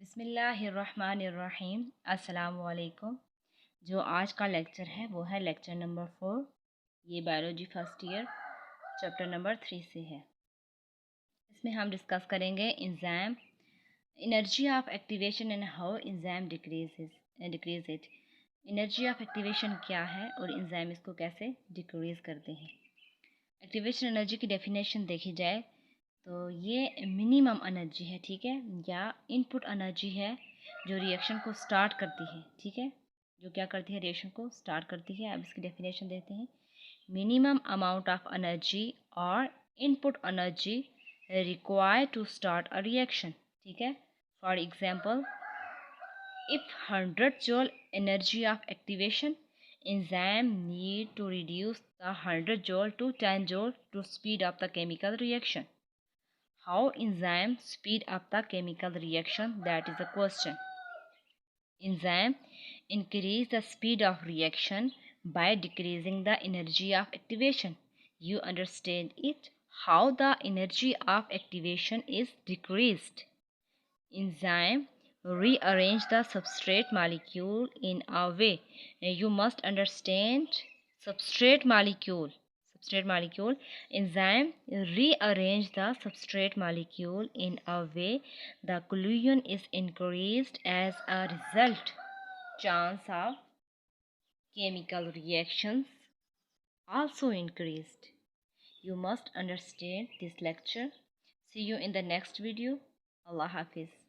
बिस्मिल्लाहिर्रहमानिर्रहीम। अस्सलामु अलैकुम। जो आज का लेक्चर है वो है लेक्चर नंबर 4। ये biology first year chapter number 3 से है। इसमें हम डिस्कस करेंगे enzyme, energy of activation and how enzyme decrease it. Energy of activation क्या है और एंजाइम इसको कैसे डिक्रीज करते हैं। एक्टिवेशन एनर्जी की डेफिनेशन देखी जाए तो ये मिनिमम एनर्जी है, ठीक है, या इनपुट एनर्जी है जो रिएक्शन को स्टार्ट करती है, ठीक है, जो क्या करती है, रिएक्शन को स्टार्ट करती है। अब इसकी डेफिनेशन देते हैं। मिनिमम अमाउंट ऑफ एनर्जी और input energy required to start a reaction, ठीक है। For example, if 100 joule energy of activation, enzyme need to reduce the 100 joule to 10 joule to speed up the chemical reaction. How enzyme speed up the chemical reaction? That is the question. Enzyme increase the speed of reaction by decreasing the energy of activation. You understand it? How the energy of activation is decreased? Enzyme rearrange the substrate molecule in a way. You must understand substrate molecule. Enzyme rearrange the substrate molecule in a way the collision is increased. As a result, chance of chemical reactions also increased. You must understand this lecture. See you in the next video. Allah Hafiz.